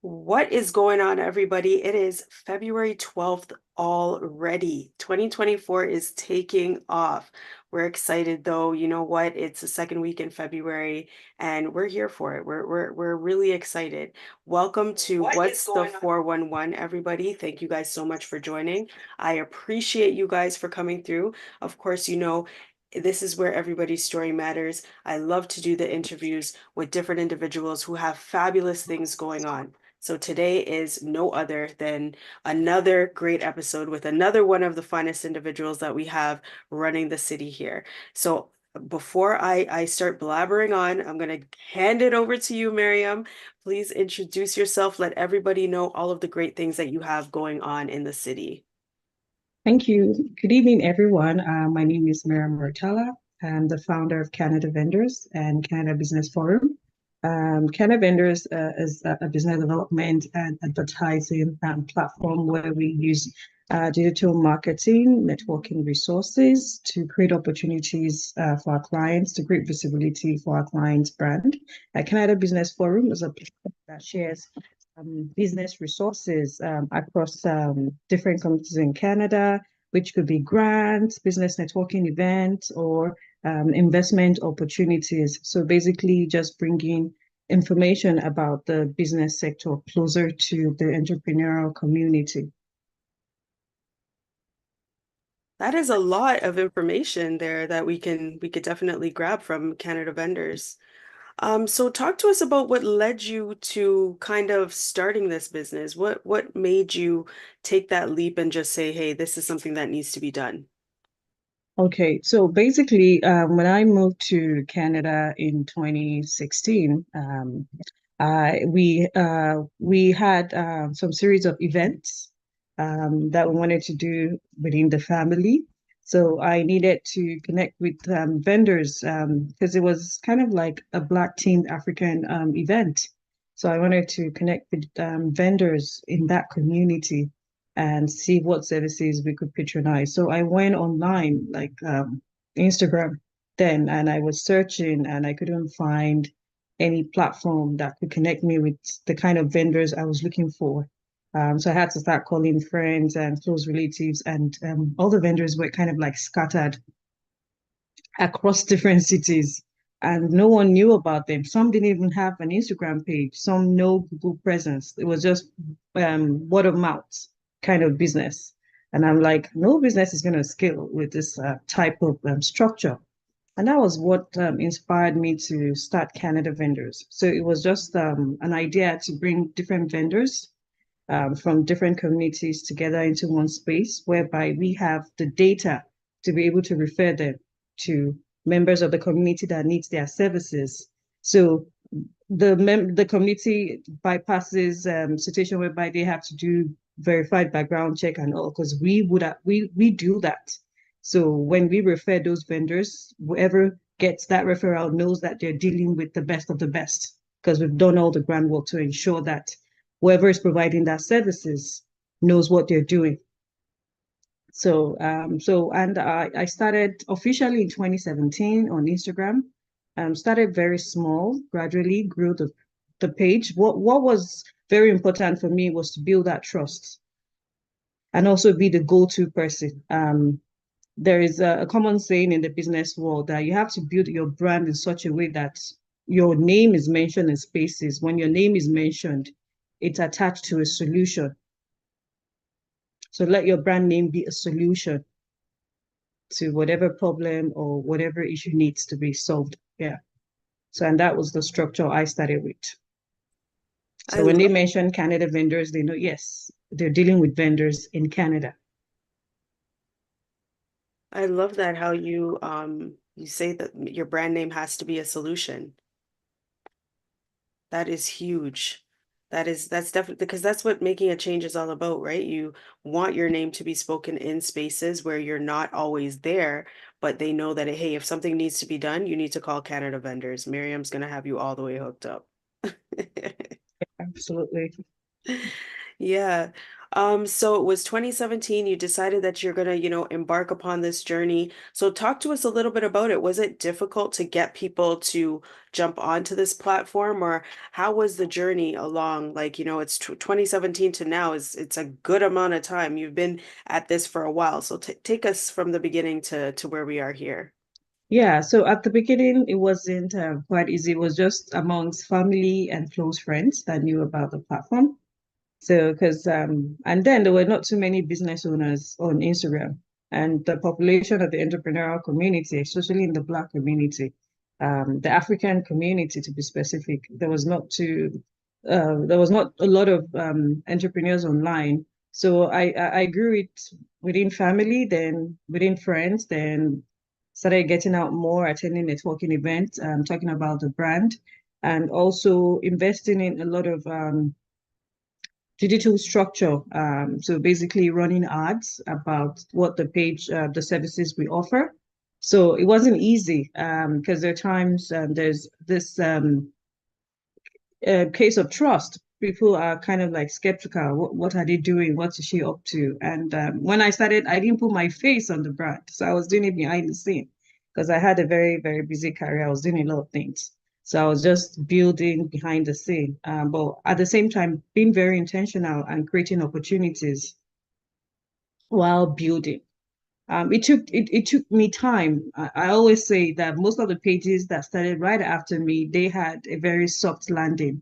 What is going on, everybody? It is February 12th already. 2024 is taking off. We're excited though. You know what? It's the second week in February and we're here for it. We're really excited. Welcome to What's the 411, everybody. Thank you guys so much for joining. I appreciate you guys for coming through. Of course, this is where everybody's story matters. I love to do the interviews with different individuals who have fabulous things going on. So today is no other than another great episode with another one of the finest individuals that we have running the city here. So before I start blabbering on, I'm going to hand it over to you, Maryam. Please introduce yourself. Let everybody know all of the great things that you have going on in the city. Thank you. Good evening, everyone. My name is Maryam Muritala. I'm the founder of Canada Vendors and Canada Business Forum. Canada Vendors is a business development and advertising platform where we use digital marketing, networking resources to create opportunities for our clients, to create visibility for our clients' brand. Canada Business Forum is a platform that shares business resources across different communities in Canada, which could be grants, business networking events, or investment opportunities. So basically, just bringing information about the business sector closer to the entrepreneurial community. That is a lot of information there that we could definitely grab from Canada Vendors. So talk to us about what led you to kind of starting this business. What made you take that leap and just say, hey, this is something that needs to be done? Okay, so basically, when I moved to Canada in 2016, we had some series of events that we wanted to do within the family. So I needed to connect with vendors because it was kind of like a Black themed African event. So I wanted to connect with vendors in that community and see what services we could patronize. So I went online, like Instagram then, and I was searching and I couldn't find any platform that could connect me with the kind of vendors I was looking for. So I had to start calling friends and close relatives, and all the vendors were kind of like scattered across different cities, and no one knew about them. Some didn't even have an Instagram page, some no Google presence. It was just word of mouth kind of business. And I'm like, no business is going to scale with this type of structure. And that was what inspired me to start Canada Vendors. So it was just an idea to bring different vendors from different communities together into one space, whereby we have the data to be able to refer them to members of the community that needs their services. So the community bypasses situation whereby they have to do verified background check and all, because we do that. So when we refer those vendors, whoever gets that referral knows that they're dealing with the best of the best, because we've done all the groundwork to ensure that whoever is providing that services knows what they're doing. And I started officially in 2017 on Instagram. Started very small, gradually grew the page. What was very important for me was to build that trust and also be the go-to person. There is a common saying in the business world that you have to build your brand in such a way that your name is mentioned in spaces. When your name is mentioned, it's attached to a solution. So let your brand name be a solution to whatever problem or whatever issue needs to be solved. Yeah. So, and that was the structure I started with. I So when they love mention Canada vendors, they know, yes, they're dealing with vendors in Canada. I love that how you say that your brand name has to be a solution. That is huge. That's definitely because that's what making a change is all about, right? You want your name to be spoken in spaces where you're not always there, but they know that hey, if something needs to be done, you need to call Canada Vendors. Miriam's gonna have you all the way hooked up. Absolutely. Yeah. So it was 2017, you decided that you're gonna, embark upon this journey. So talk to us a little bit about it. Was it difficult to get people to jump onto this platform, or how was the journey along? Like, it's 2017 to now is it's a good amount of time. You've been at this for a while. So t take us from the beginning to where we are here. Yeah, so at the beginning, it wasn't quite easy. It was just amongst family and close friends that knew about the platform. So, and then there were not too many business owners on Instagram, and the population of the entrepreneurial community, especially in the Black community, the African community to be specific, there was not a lot of entrepreneurs online. So I grew it within family, then within friends, then started getting out more, attending networking events, talking about the brand, and also investing in a lot of digital structure. So basically running ads about what the page, the services we offer. So it wasn't easy because there are times there's this case of trust. People are kind of like skeptical. What are they doing? What is she up to? And when I started, I didn't put my face on the brand. So I was doing it behind the scene because I had a very, very busy career. I was doing a lot of things. So I was just building behind the scene. But at the same time, being very intentional and creating opportunities while building. It took me time. I always say that most of the pages that started right after me, they had a very soft landing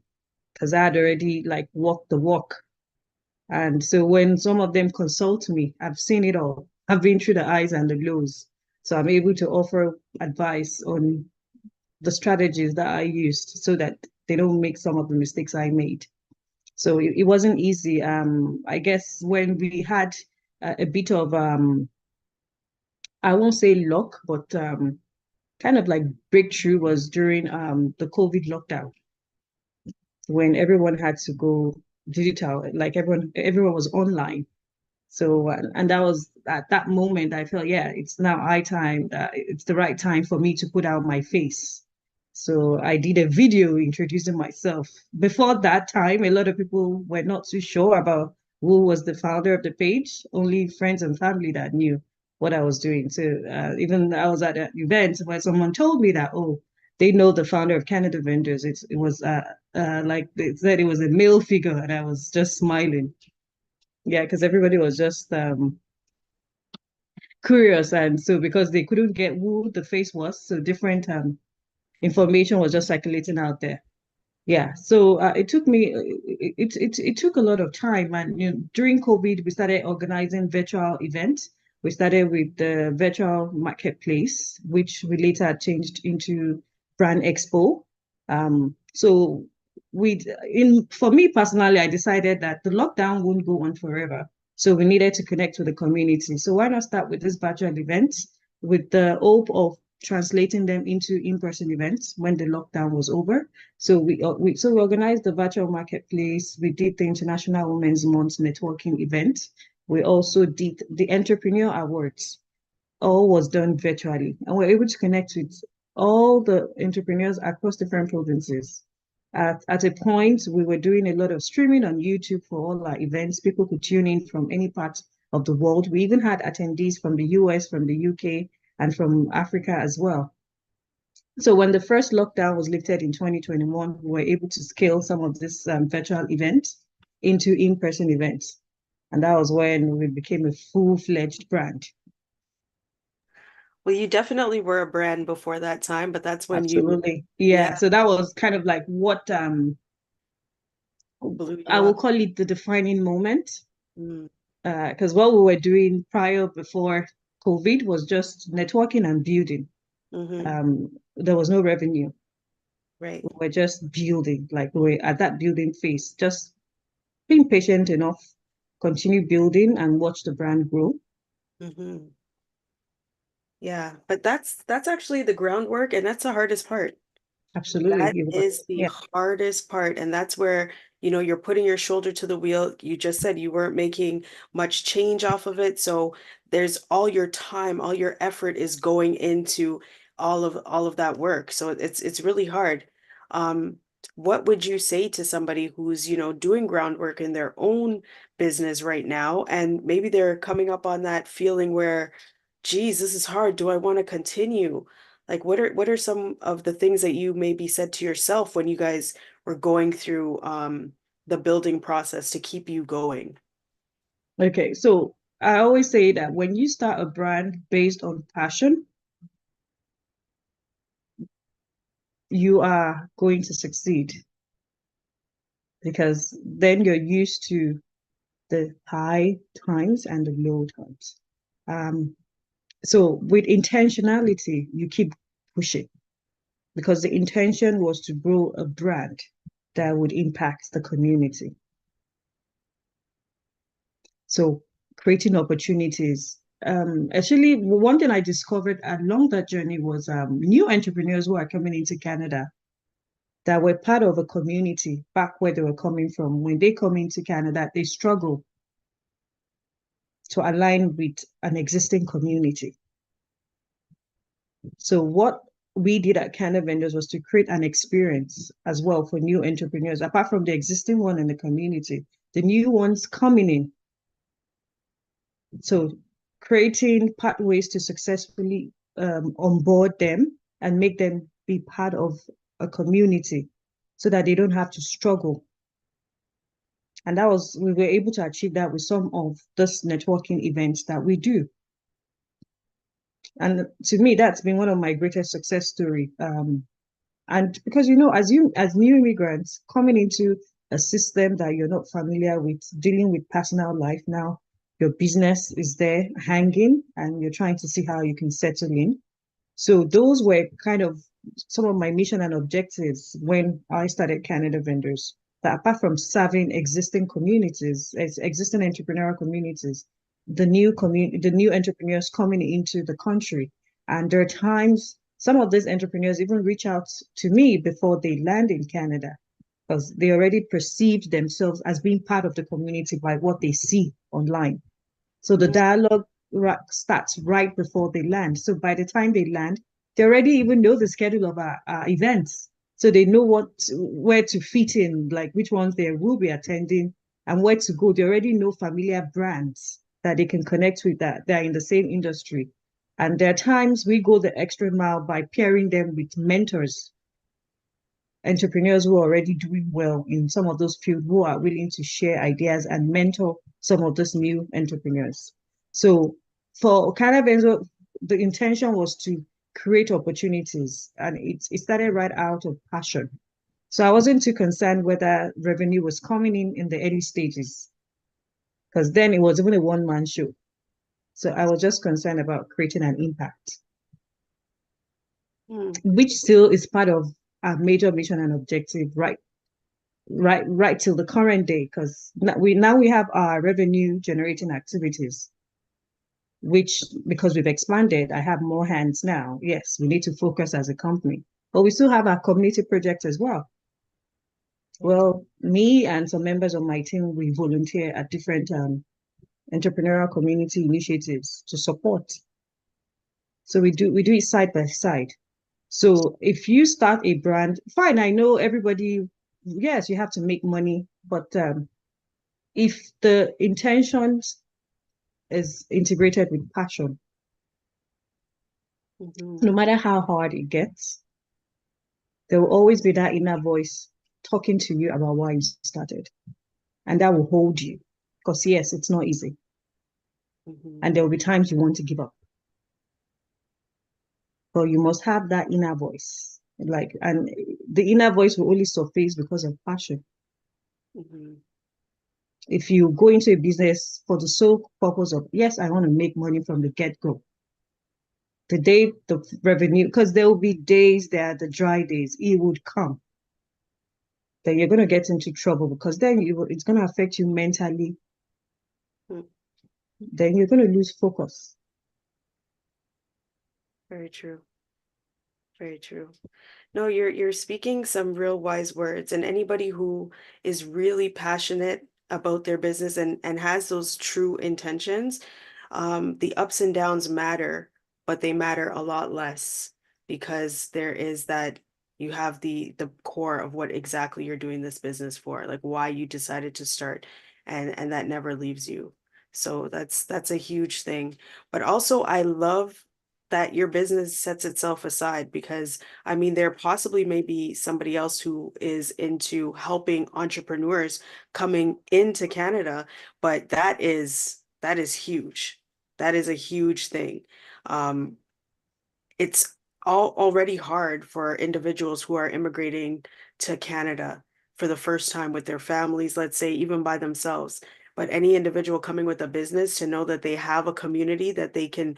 because I had already like walked the walk. And so when some of them consult me, I've seen it all. I've been through the highs and the lows. So I'm able to offer advice on the strategies that I used so that they don't make some of the mistakes I made. So it wasn't easy. I guess when we had a bit of I won't say luck, but kind of like breakthrough was during the COVID lockdown when everyone had to go digital, like everyone was online. So and that was at that moment I felt, yeah, it's now high time. It's the right time for me to put out my face. So I did a video introducing myself. Before that time, a lot of people were not too sure about who was the founder of the page. Only friends and family that knew what I was doing. So even I was at an event where someone told me that, oh, they know the founder of Canada Vendors. It was like they said it was a male figure, and I was just smiling. Yeah, because everybody was just curious, and so because they couldn't get who the face was, so different information was just circulating out there. Yeah, so it took me it took a lot of time, and during COVID we started organizing virtual events. We started with the virtual marketplace, which we later changed into Brand Expo. So we in for me personally, I decided that the lockdown wouldn't go on forever, so we needed to connect with the community. So why not start with this virtual events with the hope of translating them into in-person events when the lockdown was over. So we organized the virtual marketplace. We did the International Women's Month networking event. We also did the Entrepreneur Awards. All was done virtually, and we're able to connect with all the entrepreneurs across different provinces. At a point, we were doing a lot of streaming on YouTube for all our events. People could tune in from any part of the world. We even had attendees from the US, from the UK, and from Africa as well. So when the first lockdown was lifted in 2021, we were able to scale some of this virtual events into in-person events. And that was when we became a full-fledged brand. Well, you definitely were a brand before that time, but that's when you, Absolutely. Yeah. yeah, So that was kind of like what blew I you will up. call it the defining moment. Mm, Because what we were doing prior before COVID was just networking and building. hmm There was no revenue. right. We were just building, like we were at that building phase, just being patient enough, continue building and watch the brand grow. hmm Yeah, but that's actually the groundwork, and that's the hardest part. Absolutely, That it is was. the Yeah, hardest part, and that's where, you're putting your shoulder to the wheel. You just said you weren't making much change off of it, so there's all your time, all your effort is going into all of that work. So it's really hard. what would you say to somebody who's, doing groundwork in their own business right now, and maybe they're coming up on that feeling where, geez, this is hard. Do I want to continue? Like, what are some of the things that you maybe said to yourself when you guys were going through the building process to keep you going? Okay, so I always say that when you start a brand based on passion, you are going to succeed because then you're used to the high times and the low times. Um, so with intentionality, you keep pushing because the intention was to grow a brand that would impact the community. So creating opportunities. Actually, one thing I discovered along that journey was new entrepreneurs who are coming into Canada that were part of a community back where they were coming from. When they come into Canada, they struggle to align with an existing community. So what we did at Canada Vendors was to create an experience as well for new entrepreneurs, apart from the existing one in the community, the new ones coming in. So creating pathways to successfully onboard them and make them be part of a community so that they don't have to struggle. And we were able to achieve that with some of this networking events that we do. And to me, that's been one of my greatest success story. And because as new immigrants coming into a system that you're not familiar with, dealing with personal life now, your business is there hanging, and you're trying to see how you can settle in. So those were kind of some of my mission and objectives when I started Canada Vendors. That apart from serving existing communities, existing entrepreneurial communities, the new entrepreneurs coming into the country, and there are times some of these entrepreneurs even reach out to me before they land in Canada because they already perceived themselves as being part of the community by what they see online. So the dialogue starts right before they land. So by the time they land, they already even know the schedule of our events. So they know where to fit in, like which ones they will be attending and where to go. They already know familiar brands that they can connect with that they're in the same industry. And there are times we go the extra mile by pairing them with mentors, entrepreneurs who are already doing well in some of those fields who are willing to share ideas and mentor some of those new entrepreneurs. So for Canada, the intention was to create opportunities, and it started right out of passion. So I wasn't too concerned whether revenue was coming in the early stages, because then it was even a one-man show. So I was just concerned about creating an impact, Mm, which still is part of our major mission and objective right till the current day, because now we have our revenue generating activities, which because we've expanded, I have more hands now. Yes, we need to focus as a company, but we still have our community projects as well. Well, me and some members of my team, we volunteer at different entrepreneurial community initiatives to support. So we do it side by side. So if you start a brand, fine, I know everybody, yes, you have to make money, but if the intention is integrated with passion, mhm. no matter how hard it gets, there will always be that inner voice talking to you about why you started. And that will hold you. Because yes, it's not easy. Mhm. And there will be times you want to give up. But you must have that inner voice. And the inner voice will only surface because of passion. Mhm. If you go into a business for the sole purpose of, yes, I want to make money from the get-go, the day the revenue, because there will be days that the dry days, it would come. Then you're going to get into trouble because then it's going to affect you mentally. Mm. Then you're going to lose focus. Very true. Very true. No, you're speaking some real wise words, and anybody who is really passionate about their business and has those true intentions, the ups and downs matter, but they matter a lot less because there is that You have the core of what exactly you're doing this business for, like why you decided to start, and that never leaves you. So that's a huge thing. But also I love that your business sets itself aside because I mean there possibly may be somebody else who is into helping entrepreneurs coming into Canada, but that is huge. That is a huge thing. Um, it's all already hard for individuals who are immigrating to Canada for the first time with their families, let's say, even by themselves. But any individual coming with a business to know that they have a community that they can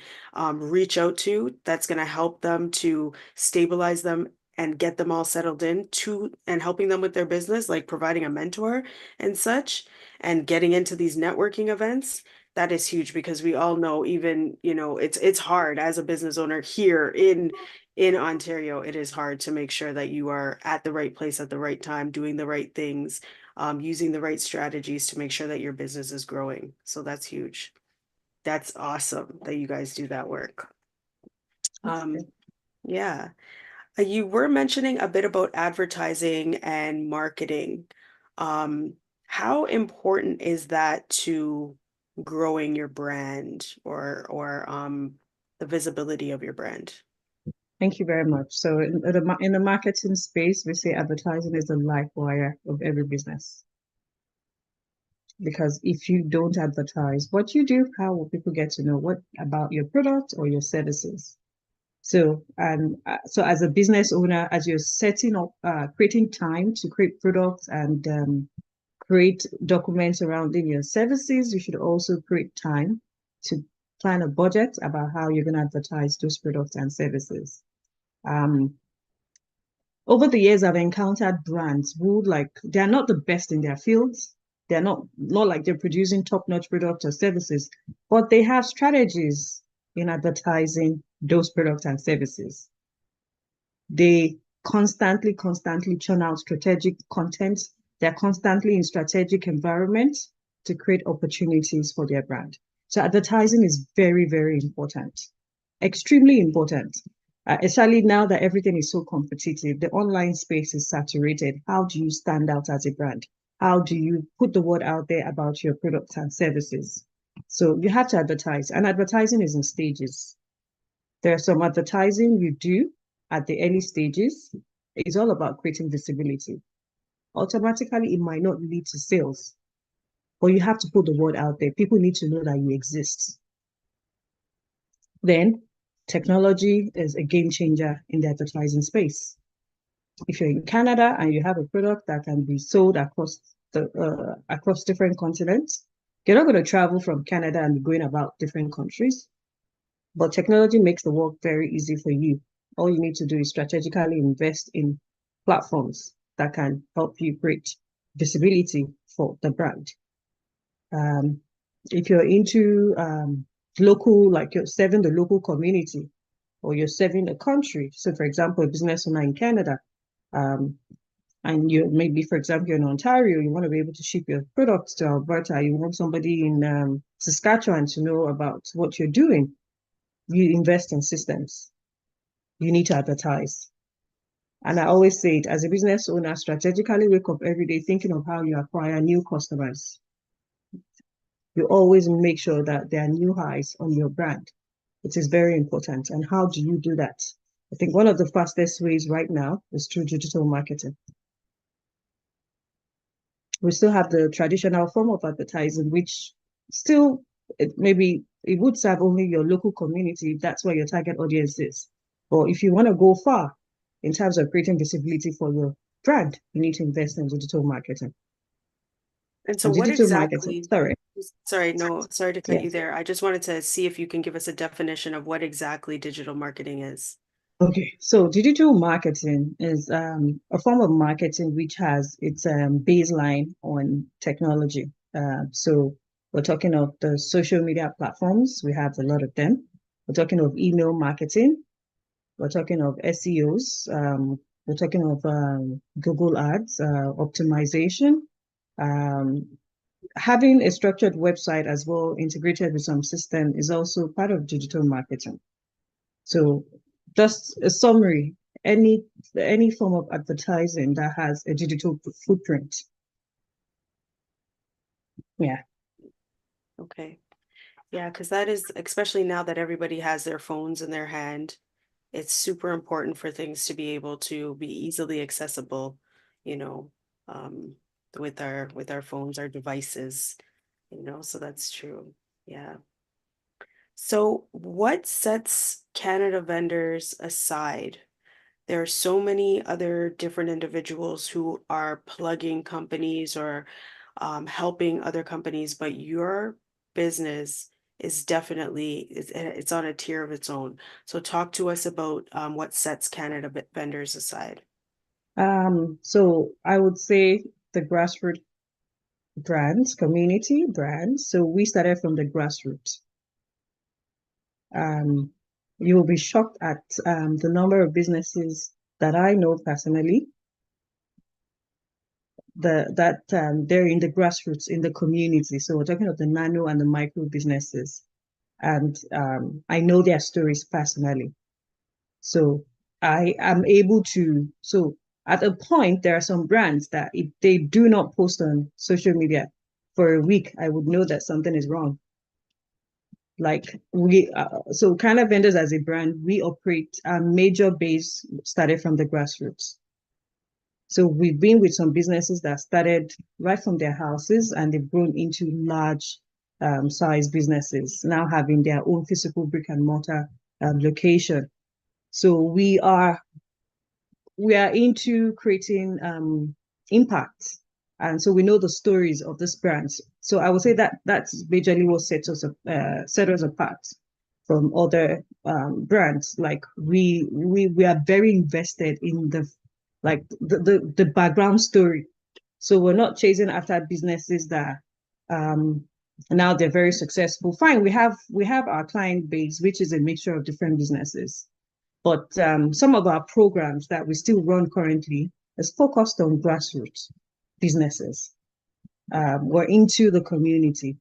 reach out to, that's going to help them to stabilize them and get them all settled in to and helping them with their business, like providing a mentor and such, and getting into these networking events. That is huge because we all know even, it's hard as a business owner here in Ontario. It is hard to make sure that you are at the right place at the right time, doing the right things, using the right strategies to make sure that your business is growing. So that's huge. That's awesome that you guys do that work. Um, Okay. yeah. You were mentioning a bit about advertising and marketing. Um, how important is that to growing your brand or the visibility of your brand? Thank you very much. So in the marketing space, we say advertising is the life wire of every business. Because if you don't advertise what you do, how will people get to know what about your product or your services? So as a business owner, as you're setting up, creating time to create products and create documents surrounding your services, you should also create time to plan a budget about how you're going to advertise those products and services. Um, Over the years, I've encountered brands who they're not the best in their fields. They're not like they're producing top-notch products or services, but they have strategies in advertising those products and services. They constantly churn out strategic content. They're constantly in strategic environments to create opportunities for their brand. So advertising is very, very important, extremely important. Especially now that everything is so competitive, the online space is saturated. How do you stand out as a brand? How do you put the word out there about your products and services? So you have to advertise, and advertising is in stages. There's some advertising you do at the early stages. It's all about creating visibility. Automatically, it might not lead to sales, but you have to put the word out there. People need to know that you exist. Then, technology is a game changer in the advertising space. If you're in Canada and you have a product that can be sold across different continents, you're not going to travel from Canada and be going about different countries. But technology makes the work very easy for you. All you need to do is strategically invest in platforms that can help you create visibility for the brand. Um, if you're into local, like you're serving the local community or you're serving a country. So, for example, a business owner in Canada, um, and you maybe, for example, you're in Ontario, you want to be able to ship your products to Alberta, you want somebody in Saskatchewan to know about what you're doing. You invest in systems. You need to advertise. And I always say it as a business owner, strategically wake up every day thinking of how you acquire new customers. You always make sure that there are new highs on your brand. It is very important. And how do you do that? I think one of the fastest ways right now is through digital marketing. We still have the traditional form of advertising, which still maybe it would serve only your local community if that's where your target audience is. But if you want to go far in terms of creating visibility for your brand, you need to invest in digital marketing. And so And what digital marketing, exactly, sorry, sorry, no, sorry to cut yeah. you there. I just wanted to see if you can give us a definition of what exactly digital marketing is. Okay, so digital marketing is a form of marketing which has its baseline on technology. So we're talking of the social media platforms. We have a lot of them. We're talking of email marketing. We're talking of SEOs. We're talking of Google Ads, optimization. Um, Having a structured website as well, integrated with some system, is also part of digital marketing. So just a summary, any any form of advertising that has a digital footprint. Yeah. Okay. Yeah, because that is, especially now that everybody has their phones in their hand, it's super important for things to be able to be easily accessible, you know, um, with our phones, our devices, so that's true. Yeah. So what sets Canada vendors aside? There are so many other different individuals who are plugging companies or helping other companies, but your business is definitely it's on a tier of its own. So talk to us about what sets Canada vendors aside. So I would say the grassroots brands, community brands. So we started from the grassroots. Um, you will be shocked at the number of businesses that I know personally that they're in the grassroots in the community. So we're talking of the nano and the micro businesses, and I know their stories personally. So I am able to. So at a point, there are some brands that if they do not post on social media for a week, I would know that something is wrong. Like so kind of vendors as a brand, we operate a major base started from the grassroots. So we've been with some businesses that started right from their houses and they've grown into large size businesses, now having their own physical brick and mortar location. So we are into creating impact. And so we know the stories of these brands. So I would say that that's majorly what set us apart from other brands. Like we are very invested in the background story. So we're not chasing after businesses that um now they're very successful. Fine, we have our client base, which is a mixture of different businesses. But some of our programs that we still run currently is focused on grassroots businesses. We're into the community.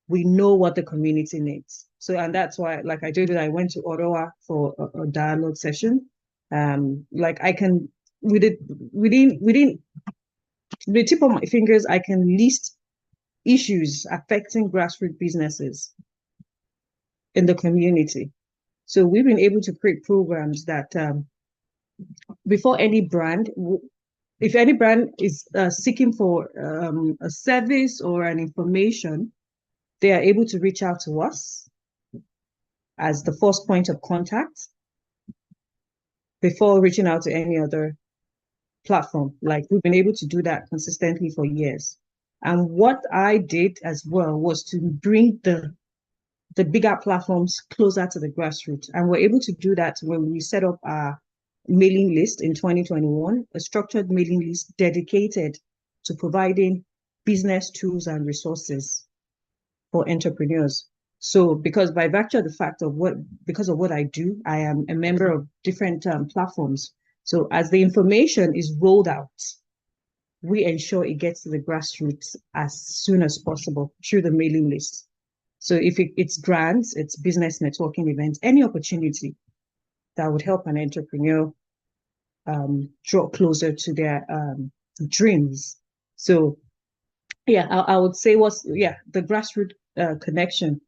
We know what the community needs. So, and that's why, like I did, I went to Ottawa for a dialogue session. Like I can, within the tip of my fingers, I can list issues affecting grassroots businesses in the community. So we've been able to create programs that before any brand, if any brand is seeking for a service or an information, they are able to reach out to us as the first point of contact before reaching out to any other platform. Like we've been able to do that consistently for years. And what I did as well was to bring the bigger platforms closer to the grassroots. And we're able to do that when we set up our mailing list in 2021, a structured mailing list dedicated to providing business tools and resources for entrepreneurs. So, because by virtue of the fact of because of what I do, I am a member of different platforms. So, as the information is rolled out, we ensure it gets to the grassroots as soon as possible through the mailing list. So if it's grants, it's business networking events, any opportunity that would help an entrepreneur draw closer to their dreams. So yeah, I would say the grassroots connection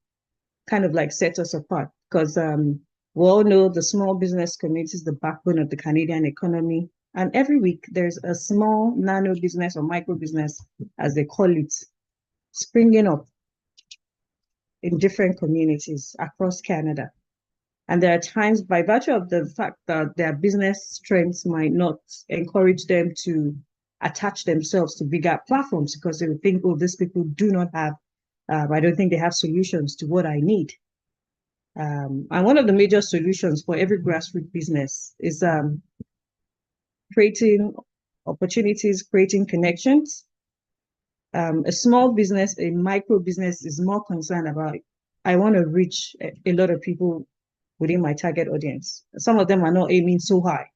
kind of like sets us apart because we all know the small business community is the backbone of the Canadian economy. And every week there's a small nano business or micro business, as they call it, springing up in different communities across Canada. And there are times, by virtue of the fact that their business strengths might not encourage them to attach themselves to bigger platforms because they would think, oh, these people do not have, I don't think they have solutions to what I need. And one of the major solutions for every grassroots business is creating opportunities, creating connections. A small business, a micro business is more concerned about, I want to reach a lot of people within my target audience. Some of them are not aiming so high.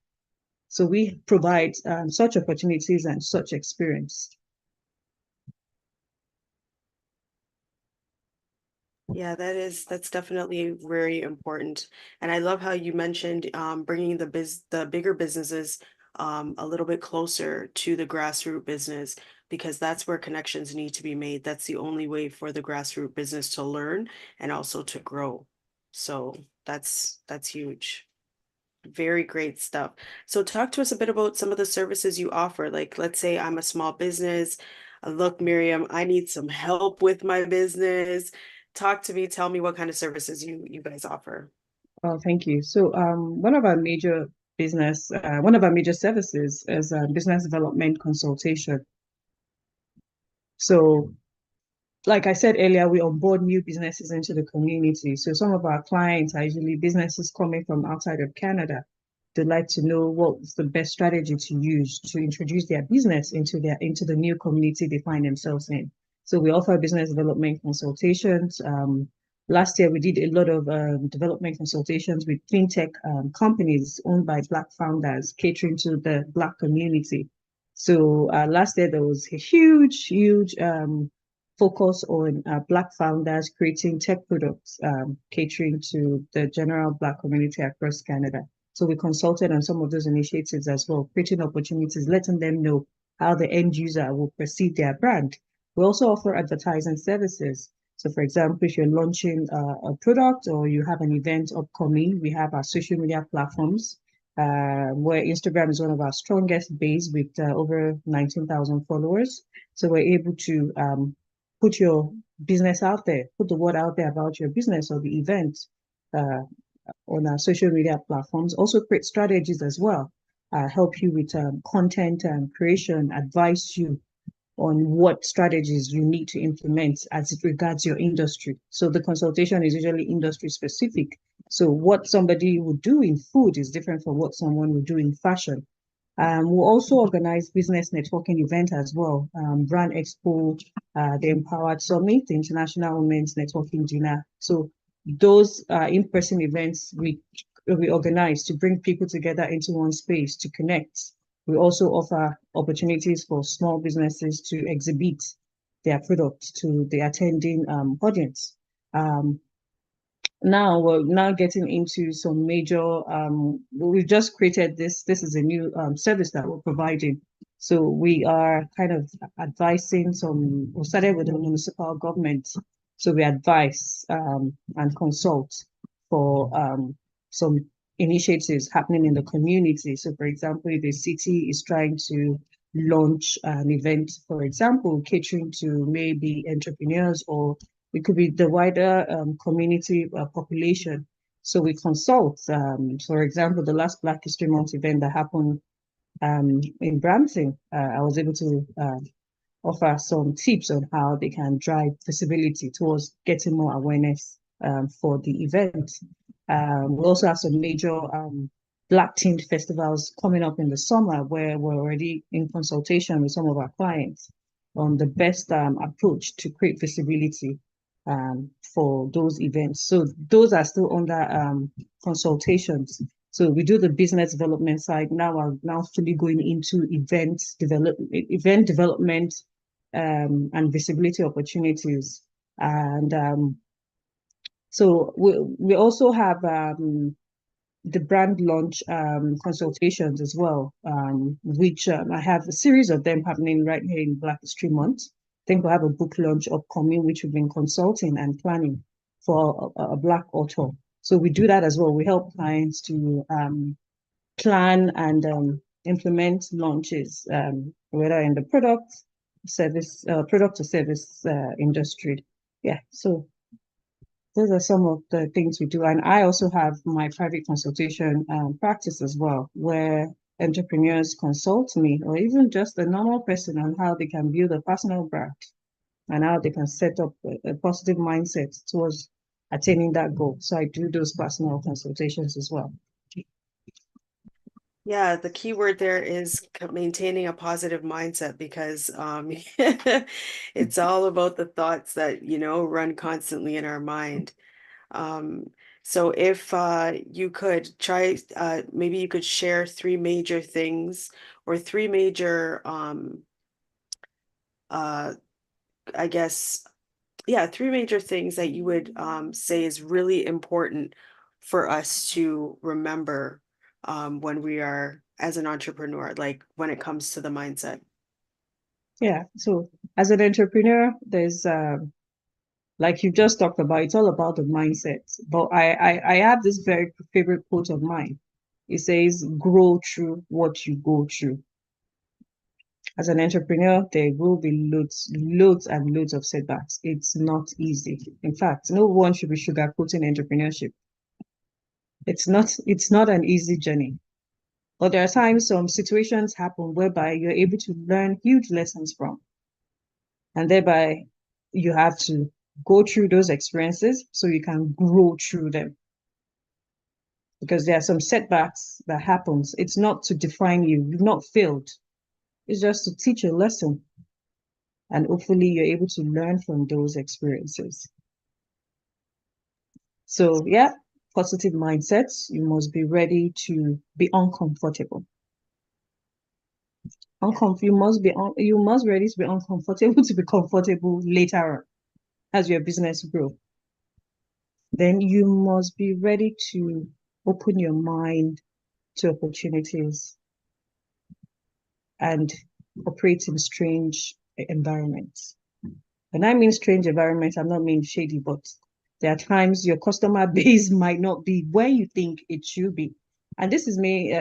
So we provide such opportunities and such experience. Yeah, that's definitely very important. And I love how you mentioned bringing the bigger businesses a little bit closer to the grassroots business because that's where connections need to be made. That's the only way for the grassroots business to learn and also to grow. So that's huge. Very great stuff. So talk to us a bit about some of the services you offer. Like, let's say I'm a small business. Look, Miriam, I need some help with my business. Talk to me, tell me what kind of services you guys offer. Oh, thank you. So, one of our major services is business development consultation. So, like I said earlier, we onboard new businesses into the community. So some of our clients are usually businesses coming from outside of Canada. They'd like to know what's the best strategy to use to introduce their business into the new community they find themselves in. So we offer business development consultations. Last year we did a lot of development consultations with fintech companies owned by Black founders, catering to the Black community. So last year there was a huge focus on Black founders creating tech products, catering to the general Black community across Canada. So we consulted on some of those initiatives as well, creating opportunities, letting them know how the end user will perceive their brand. We also offer advertising services. So, for example, if you're launching a product or you have an event upcoming, we have our social media platforms, where Instagram is one of our strongest base with over 19,000 followers. So we're able to put your business out there, put the word out there about your business or the event uh, on our social media platforms. Also create strategies as well, help you with content and creation, advise you on what strategies you need to implement as it regards your industry. So the consultation is usually industry specific. So what somebody would do in food is different from what someone would do in fashion. We'll also organize business networking event as well, Brand Expo, the Empowered Summit, the International Women's Networking Dinner. So those in-person events we organize to bring people together into one space to connect. We also offer opportunities for small businesses to exhibit their products to the attending audience. Um, Now we're now getting into some major we've just created this is a new service that we're providing. So we are kind of advising we started with the municipal government. So we advise and consult for some initiatives happening in the community. So for example, if the city is trying to launch an event, for example, catering to maybe entrepreneurs or it could be the wider community population. So we consult. For example, the last Black History Month event that happened in Brampton, I was able to offer some tips on how they can drive visibility towards getting more awareness for the event. We also have some major Black themed festivals coming up in the summer where we're already in consultation with some of our clients on the best approach to create visibility for those events. So those are still under consultations. So we do the business development side. Now we're now fully going into event development and visibility opportunities. And so we also have the brand launch consultations as well, which I have a series of them happening right here in Black History Month. I think we'll have a book launch upcoming, which we've been consulting and planning for a Black author. So we do that as well. We help clients to plan and implement launches, whether in the product or service industry. Yeah, so those are some of the things we do. And I also have my private consultation practice as well, where entrepreneurs consult me or even just a normal person on how they can build a personal brand and how they can set up a positive mindset towards attaining that goal. So I do those personal consultations as well. Yeah, the key word there is maintaining a positive mindset because it's all about the thoughts that, run constantly in our mind. Um, so if you could try, maybe you could share three major things or three major, uh, I guess, yeah, three major things that you would say is really important for us to remember when we are as an entrepreneur, like when it comes to the mindset. Yeah. So as an entrepreneur, there's like you just talked about, it's all about the mindset. But I have this very favorite quote of mine. It says, grow through what you go through. As an entrepreneur, there will be loads and loads of setbacks. It's not easy. In fact, no one should be sugarcoating entrepreneurship. It's not an easy journey. But there are times some situations happen whereby you're able to learn huge lessons from, and thereby you have to go through those experiences so you can grow through them. Because there are some setbacks that happens. It's not to define you. You've not failed. It's just to teach a lesson. And hopefully you're able to learn from those experiences. So yeah, positive mindsets. You must be ready to be uncomfortable. Yeah. You must ready to be uncomfortable to be comfortable later on as your business grow. Then you must be ready to open your mind to opportunities and operate in strange environments. When I mean strange environments, I'm not mean shady, but there are times your customer base might not be where you think it should be. And this is me.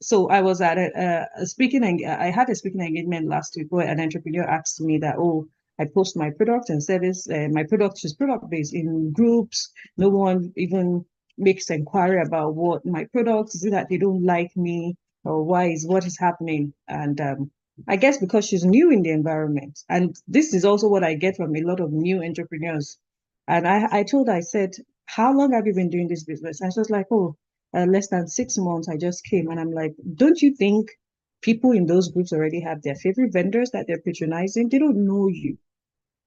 So I was at a speaking, and I had a speaking engagement last week where an entrepreneur asked me that, oh, I post my product and service. My product is product based in groups. No one even makes inquiry about what my product is. It that they don't like me or what is happening? And I guess because she's new in the environment. And this is also what I get from a lot of new entrepreneurs. And I told her, I said, how long have you been doing this business? And she was like, oh, less than 6 months. I just came. And I'm like, don't you think people in those groups already have their favorite vendors that they're patronizing? They don't know you.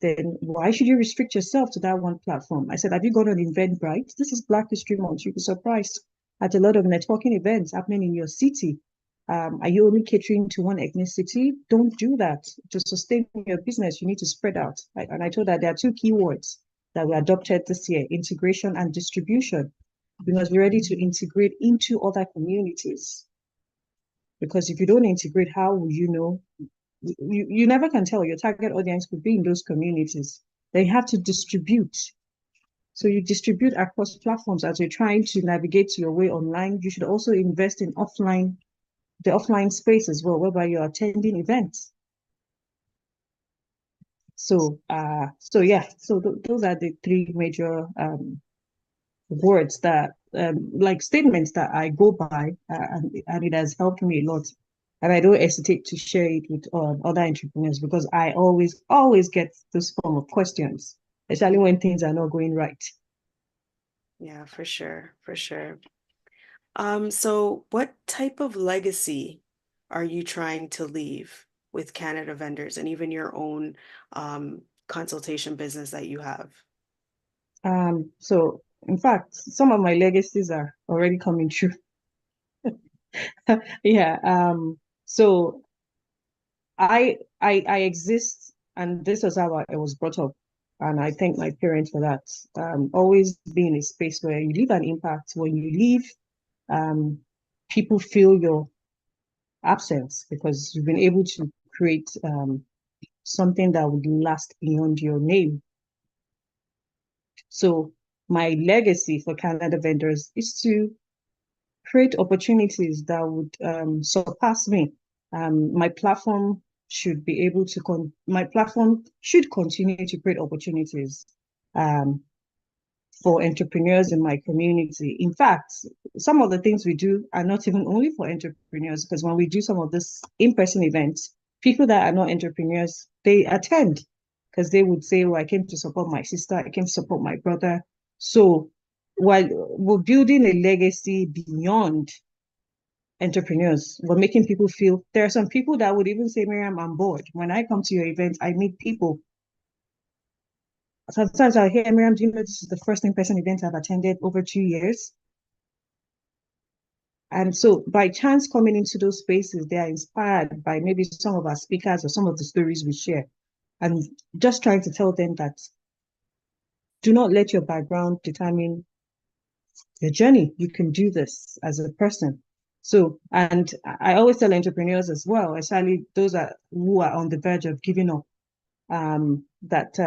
Then why should you restrict yourself to that one platform? I said, have you gone on Eventbrite? This is Black History Month. You'd be surprised at a lot of networking events happening in your city. Are you only catering to one ethnicity? Don't do that. To sustain your business, you need to spread out. And I told her there are two keywords that we adopted this year, integration and distribution. We must be ready to integrate into other communities. Because if you don't integrate, how will you know? You never can tell your target audience could be in those communities. They have to distribute. So you distribute across platforms as you're trying to navigate your way online. You should also invest in the offline space as well, whereby you're attending events. So yeah, so those are the three major words that like statements that I go by, and it has helped me a lot. And I don't hesitate to share it with other entrepreneurs because I always get this form of questions, especially when things are not going right. Yeah, for sure, for sure. So what type of legacy are you trying to leave with Canada vendors and even your own consultation business that you have? So in fact, some of my legacies are already coming true. Yeah. So I exist, and this is how I was brought up, and I thank my parents for that. Always be in a space where you leave an impact. When you leave, um, people feel your absence because you've been able to create something that would last beyond your name. So my legacy for Canada vendors is to create opportunities that would surpass me. My platform should be able to my platform should continue to create opportunities um, for entrepreneurs in my community. In fact, some of the things we do are not even only for entrepreneurs, because when we do some of this in-person events, people that are not entrepreneurs, they attend because they would say, well, I came to support my sister, I came to support my brother. So while we're building a legacy beyond entrepreneurs, we're making people feel there are some people that would even say, Maryam, I'm bored. When I come to your event, I meet people. Sometimes I'll hear, Miriam, do you know this is the first in-person event I've attended over 2 years? And so by chance coming into those spaces, they are inspired by maybe some of our speakers or some of the stories we share. And just trying to tell them that do not let your background determine your journey. You can do this as a person. So, and I always tell entrepreneurs as well, especially those who are on the verge of giving up, that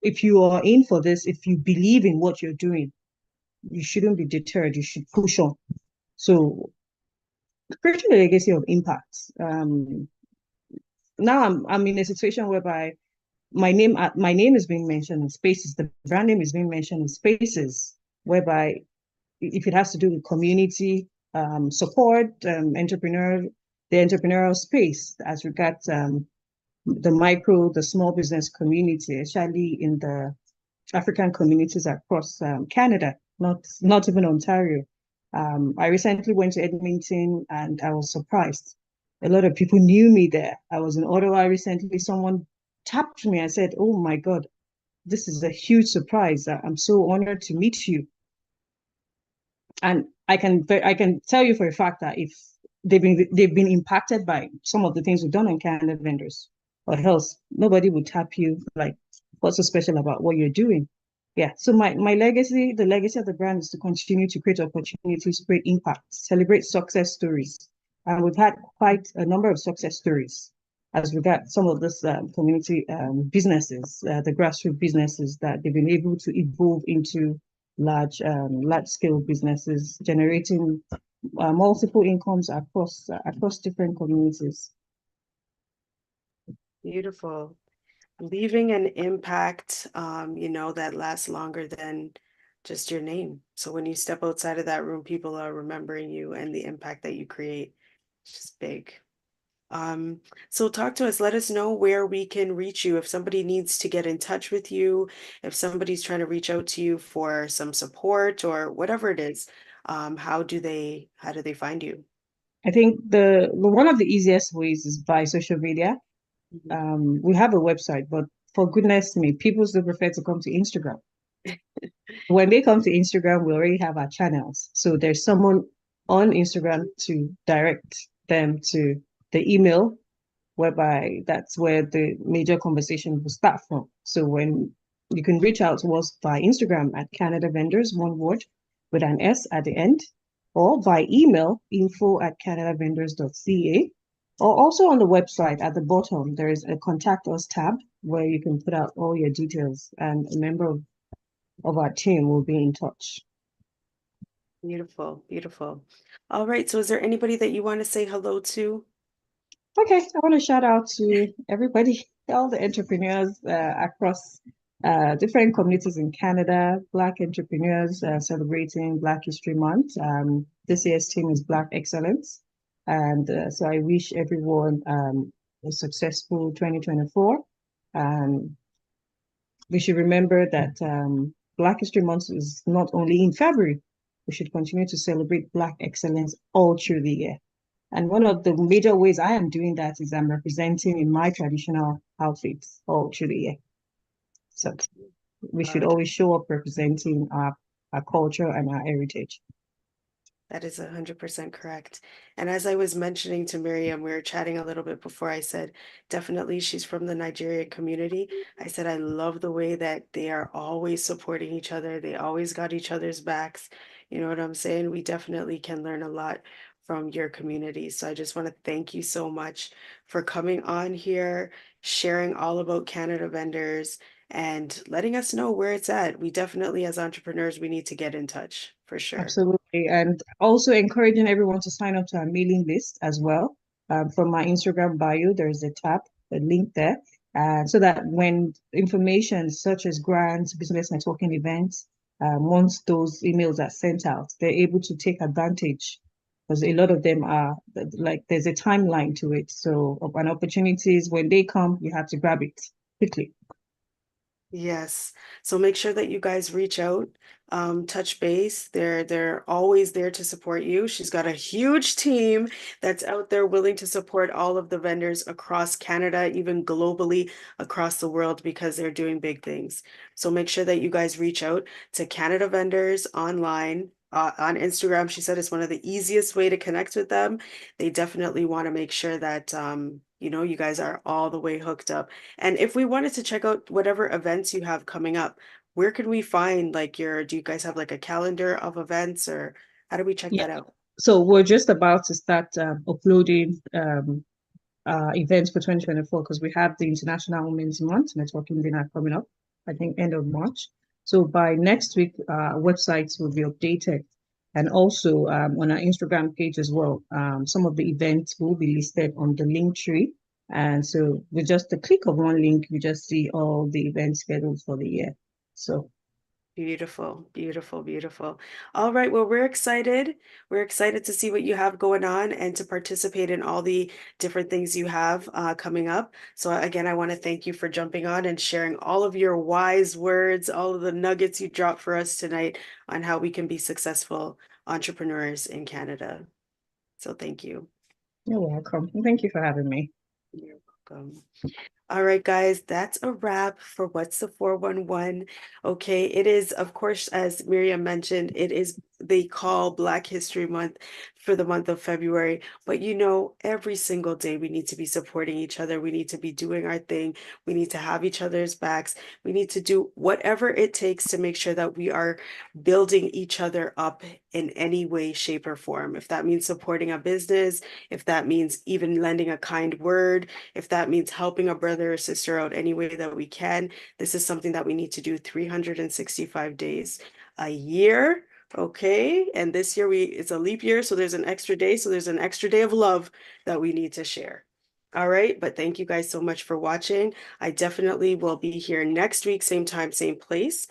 if you are in for this, if you believe in what you're doing, you shouldn't be deterred. You should push on. So, creating a legacy of impact. Now I'm in a situation whereby my name is being mentioned in spaces. The brand name is being mentioned in spaces whereby if it has to do with community support, the entrepreneurial space as regards the small business community, especially in the African communities across Canada, not even Ontario. I recently went to Edmonton and I was surprised. A lot of people knew me there. I was in Ottawa recently. Someone tapped me and said, "Oh my God, this is a huge surprise. I'm so honored to meet you." And I can tell you for a fact that if they've been impacted by some of the things we've done on Canada vendors, or else nobody would tap you like, what's so special about what you're doing? Yeah. So my legacy, the legacy of the brand is to continue to create opportunities, create impact, celebrate success stories. And we've had quite a number of success stories as regards some of this community businesses, the grassroots businesses that they've been able to evolve into large scale businesses generating multiple incomes across different communities. Beautiful. Leaving an impact, that lasts longer than just your name. So when you step outside of that room, people are remembering you and the impact that you create. It's just big. Um, so talk to us, let us know where we can reach you if somebody needs to get in touch with you, if somebody's trying to reach out to you for some support or whatever it is. How do they find you? I think the one of the easiest ways is by social media. Mhm. We have a website, but for goodness me, people still prefer to come to Instagram. When they come to Instagram, we already have our channels. So there's someone on Instagram to direct them to the email, whereby that's where the major conversation will start from. So when you can reach out to us by Instagram at Canada Vendors, one word with an S at the end, or by email info@canadavendors.ca, or also on the website at the bottom, there is a contact us tab where you can put out all your details and a member of our team will be in touch. Beautiful, beautiful. All right, so is there anybody that you want to say hello to? Okay, I want to shout out to everybody, all the entrepreneurs across different communities in Canada, Black entrepreneurs celebrating Black History Month. This year's theme is Black Excellence. And so I wish everyone a successful 2024. Um, we should remember that Black History Month is not only in February. We should continue to celebrate Black excellence all through the year. And one of the major ways I am doing that is I'm representing in my traditional outfits all through the year. So we should God. always show up representing our culture and our heritage. That is 100% correct. And as I was mentioning to Miriam, we were chatting a little bit before. I said, definitely she's from the Nigerian community. I said, I love the way that they are always supporting each other. They always got each other's backs. You know what I'm saying? We definitely can learn a lot from your community. So I just want to thank you so much for coming on here, sharing all about Canada vendors, and letting us know where it's at. We definitely, as entrepreneurs, we need to get in touch for sure. Absolutely. And also encouraging everyone to sign up to our mailing list as well. From my Instagram bio, there's a tab, a link there. So that when information such as grants, business networking events, once those emails are sent out, they're able to take advantage because a lot of them are like there's a timeline to it. So, an opportunities when they come, you have to grab it quickly. Yes. So make sure that you guys reach out, touch base. They're always there to support you. She's got a huge team that's out there willing to support all of the vendors across Canada, even globally across the world, because they're doing big things. So make sure that you guys reach out to Canada Vendors online on Instagram. She said it's one of the easiest way to connect with them. They definitely want to make sure that you know, you guys are all the way hooked up. And if we wanted to check out whatever events you have coming up, where can we find like your, do you guys have like a calendar of events or how do we check Yeah. that out? So we're just about to start uploading events for 2024 because we have the International Women's Month networking dinner coming up, I think end of March. So by next week, websites will be updated. And also on our Instagram page as well, some of the events will be listed on the link tree. And so with just a click of one link, you just see all the events scheduled for the year. So Beautiful, beautiful, beautiful. All right, well, we're excited. We're excited to see what you have going on and to participate in all the different things you have coming up. So again, I want to thank you for jumping on and sharing all of your wise words, all of the nuggets you dropped for us tonight on how we can be successful entrepreneurs in Canada. So thank you. you're welcome. Thank you for having me. You're welcome. All right, guys, that's a wrap for What's the 411. Okay, it is, of course, as Miriam mentioned, it is they call Black History Month for the month of February. But you know, every single day we need to be supporting each other. We need to be doing our thing. We need to have each other's backs. We need to do whatever it takes to make sure that we are building each other up in any way, shape, or form. If that means supporting a business, if that means even lending a kind word, if that means helping a brother or sister out any way that we can, this is something that we need to do 365 days a year. Okay. And this year it's a leap year, so there's an extra day. So there's an extra day of love that we need to share. All right. But thank you guys so much for watching. I definitely will be here next week, same time, same place.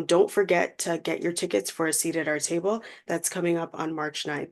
Don't forget to get your tickets for a seat at our table. That's coming up on March 9th.